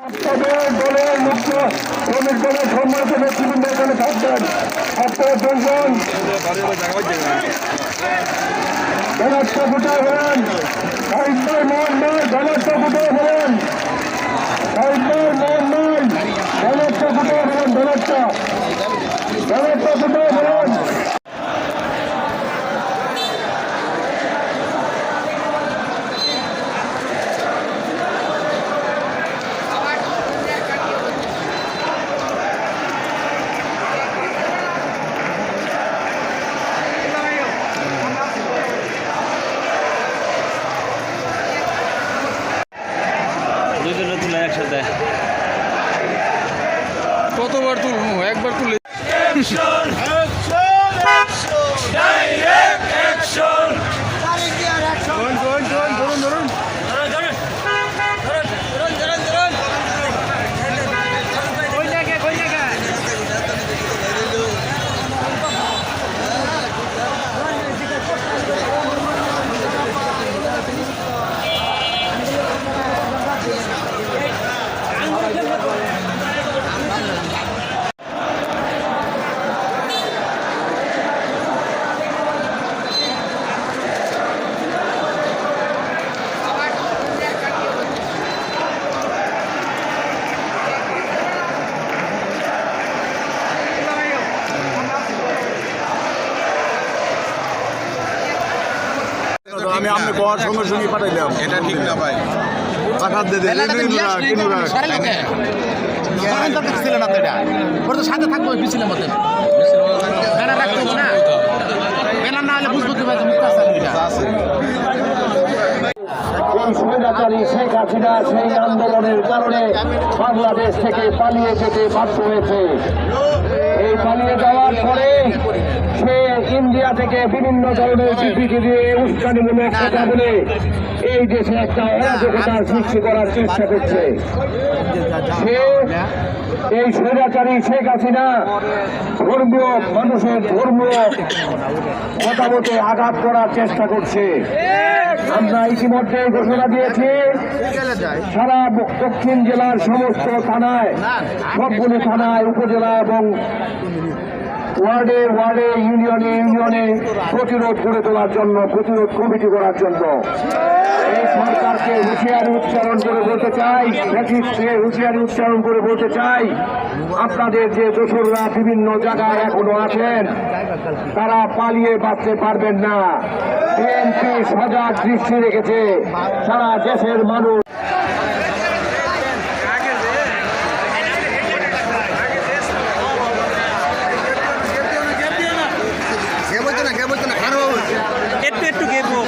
আপনাদের দলের মুখ্য শ্রমিক দলের সম্মানিত নেতৃবৃন্দ এখানে থাকবেন। আপনারা দুজন জনাবটা ফুটায় হলেন সাহিত্য মোহন নয়, জনাবটা ফুটায় হলেন সাহিত্য মোহন নয়, জনাবটা ফুটায় হলেন জনাবটা ফুটায় হলেন। দুজনে তুলে একসাথে কতবার তুলবো? একবার তুলে আমি আপনি কোয়ার সঙ্গে সঙ্গে পাঠাইলাম। এটা ঠিক না ভাই, পাঠাত দে দে ছিল না তো এটা ওর তো সাথে থাকবো পিছিলের মধ্যে ব্যানার রাখতে হবে না, ব্যানার না হলে বুঝবো কিভাবে স্বৈরাচারী শেখ হাসিনা সেই আন্দোলনের কারণে বাংলাদেশ থেকে পালিয়ে যেতে বাধ্য হয়েছে। এই পালিয়ে যাওয়ার পরে সে ইন্ডিয়া থেকে বিভিন্ন ধরনের বিবৃতি দিয়ে উস্কানিমূলক কথা বলে এই দেশে একটা অরাজকতার সৃষ্টি করার চেষ্টা করছে। সে এই স্বৈরাচারী শেখ হাসিনা ধর্মীয় মানুষের ধর্মীয় মতামতে আঘাত করার চেষ্টা করছে। আমরা ইতিমধ্যে ঘোষণা দিয়েছি সারা দক্ষিণ জেলার সমস্ত থানায়, সবগুলি থানায়, উপজেলা এবং ওয়ার্ডে ওয়ার্ডে, ইউনিয়নে ইউনিয়নে প্রতিরোধ গড়ে তোলার জন্য, প্রতিরোধ কমিটি করার জন্য এই সরকারকে হুঁশিয়ারি উচ্চারণ করে বলতে চাই, ফ্যাসিস্টকে হুঁশিয়ারি উচ্চারণ করে বলতে চাই, আপনাদের যে দোসররা বিভিন্ন জায়গায় এখনো আছেন তারা পালিয়ে বাঁচতে পারবেন না। বিএনপি সজাগ দৃষ্টি রেখেছে সারা দেশের মানুষ। একটু একটু গেবো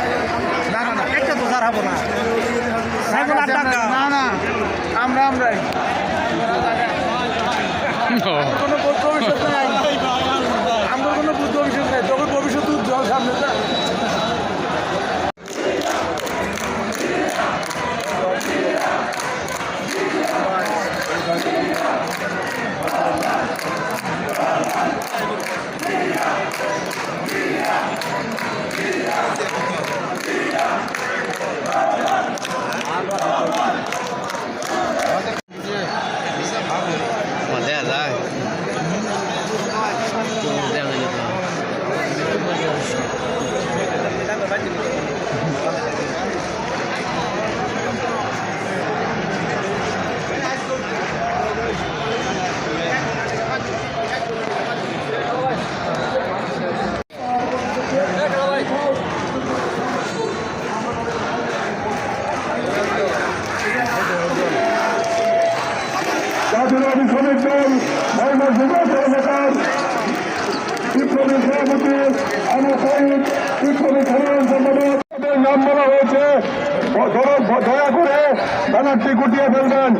একটা তো সার হবো না আমরাই কোনো ভবিষ্যৎ নাই, আমার কোনো ভবিষ্যৎ নাই, তবে ভবিষ্যৎ উজ্জ্বল সামনে। দেয়া যায় জাতীয়তাবাদী শ্রমিক দল মোহাম্মদ যুবক কর্মকার বিপ্লবী সভাপতি আবু সাইদ, বিপ্লবী সাধারণ সম্পাদক নাম বলা হয়েছে। দয়া করে ব্যানারটি গুটিয়ে ফেলবেন।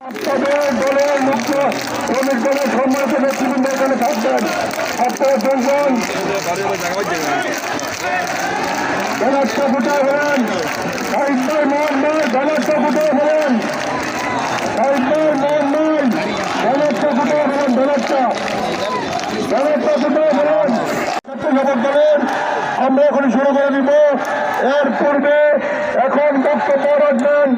আপনাদের দলের মুখ্য শ্রমিক দলের সম্মানিত নেতৃবৃন্দ এখানে থাকবেন। আপনারা দুজন জনাবটা ফুটায় হলেন সাহিত্য মোহন নয়, জনাবটা ফুটায় হলেন সাহিত্য মোহন নয়। শপথ করেন। আমরা এখন শুরু করে দিব। এর পূর্বে এখন বক্তব্য রাখবেন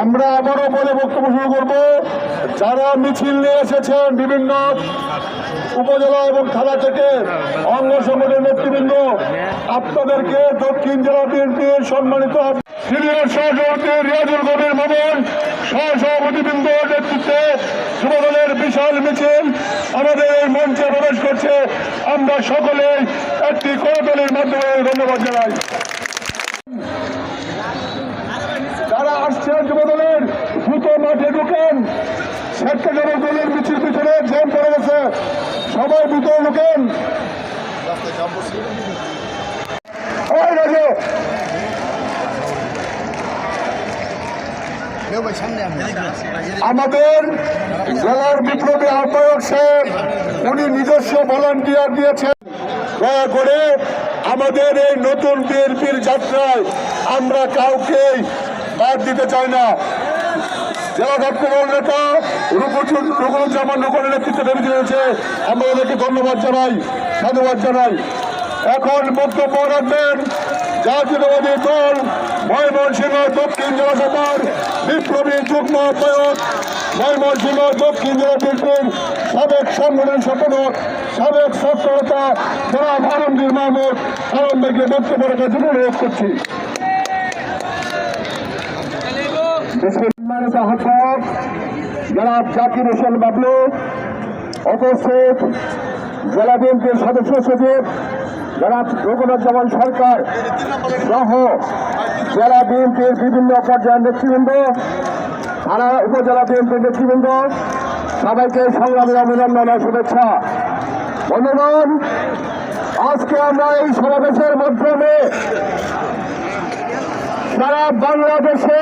আমরা আবারও বলে বক্তব্য শুরু করব। যারা মিছিল নিয়ে এসেছেন বিভিন্ন উপজেলা এবং থানা থেকে অঙ্গ সংগঠনের নেতৃবৃন্দ, আপনাদেরকে দক্ষিণ জেলা বিএনপির সম্মানিত সিনিয়র সহসভাপতি রিয়াজুল কবির মামুন, সহসভাপতিবৃন্দ নেতৃত্বে যুবদলের বিশাল মিছিল আমাদের এই মঞ্চে প্রবেশ করছে। আমরা সকলেই একটি করতালির মাধ্যমে ধন্যবাদ জানাই। যারা আসছেন যুবদলের দ্রুত মাঠে ঢুকেন। স্বেচ্ছাসেবক দলের মিছিল পিছনে জ্যাম পড়ে গেছে, সবাই দ্রুত ঢুকেন। আমাদের জেলার বিপ্লবী আহ্বায়ক সাহেব উনি নিজস্ব ভলান্টিয়ার দিয়েছেন। দয়া করে আমাদের এই নতুন বিএনপির যাত্রায় আমরা কাউকেই বাদ দিতে চাই না। জেলা দপ্তরের নেতা রুকুনুজ্জামান রুকনের নেতৃত্বে ভেবে রয়েছে, আমরা ওদেরকে ধন্যবাদ জানাই, সাধুবাদ জানাই। এখন বক্তব্য রাখবেন জাতীয়তাবাদী দল ময়মনসিংহ দক্ষিণ জেলা শাখার বিপ্লবী যুগ্ম আহ্বায়ক, ময়মনসিংহ দক্ষিণ জেলা বিএনপির সাবেক সংগঠন সম্পাদক, সাবেক ছাত্র নেতা জনাব আলমগীর মাহমুদ আলম ভাইকে বক্তব্য রাখার জন্য অনুরোধ করছি। সম্মানিত আহ্বায়ক জনাব জাকির হোসেন বাবলু, উপস্থিত জেলা বিএনপির সদস্য সচিব জনাব রঘুনাথজামান সরকার সহ জেলা বিএনপির বিভিন্ন পর্যায়ের নেতৃবৃন্দ, থানা উপজেলা বিএনপির নেতৃবৃন্দ, সবাইকে সংগ্রামী অভিনন্দন ও শুভেচ্ছা। বন্ধুগণ, আজকে আমরা এই সমাবেশের মাধ্যমে সারা বাংলাদেশে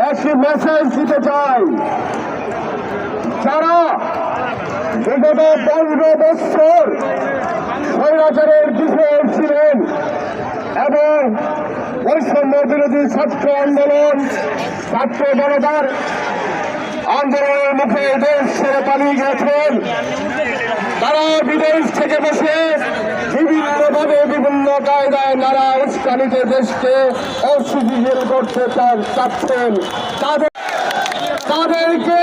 একটি মেসেজ দিতে চাই। যারা বিগত 15 বছর স্বৈরাচারের বিষয়ে ছিলেন এবং বৈষম্য বিরোধী ছাত্র আন্দোলন, ছাত্র জনতার আন্দোলনের মুখে দেশ ছেড়ে পালিয়ে গেছেন, তারা বিদেশ থেকে বসে বিভিন্নভাবে বিভিন্ন কায়দায় নানা উস্কানিতে দেশকে অস্থিতিশীল করতে চাচ্ছেন, তাদেরকে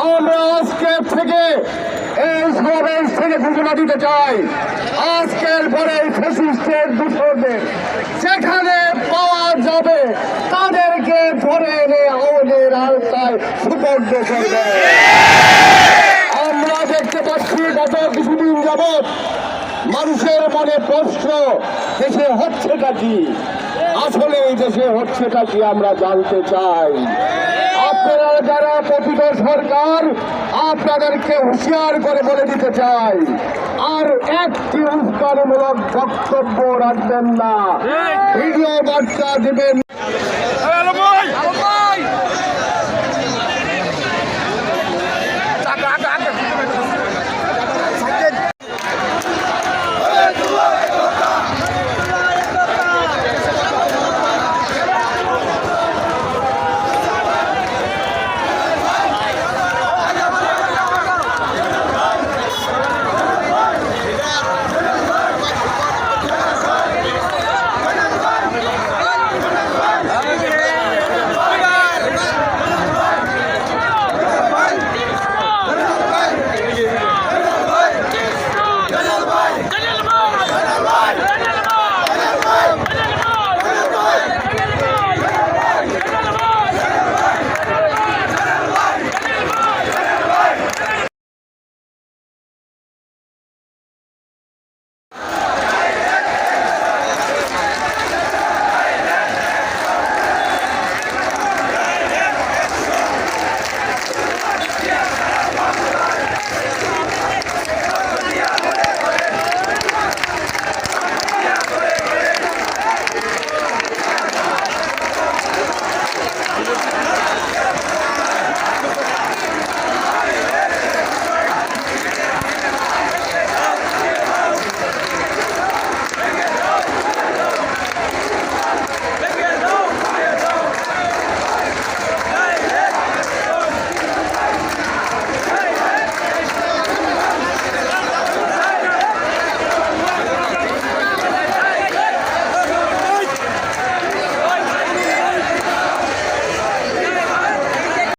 আমরা আজকের থেকে এই সমাবেশ থেকে ঘোষণা দিতে চাই। আজকের পরে ফ্যাসিস্টের দূষণদের যেখানে পাওয়া যাবে তাদেরকে ধরে এনে আমাদের আওতায় সুপর্দ করবে। আমরা দেখতে পাচ্ছি গত কিছুদিন যাবৎ মানুষের মনে প্রশ্ন, দেশে হচ্ছেটা কি, আসলে এই দেশে হচ্ছেটা কি আমরা জানতে চাই। আপনারা যারা পতিত সরকার, আপনাদেরকে হুঁশিয়ার করে বলে দিতে চাই, আর একটি উস্কানিমূলক বক্তব্য রাখবেন না, ভিডিও বার্তা দেবেন।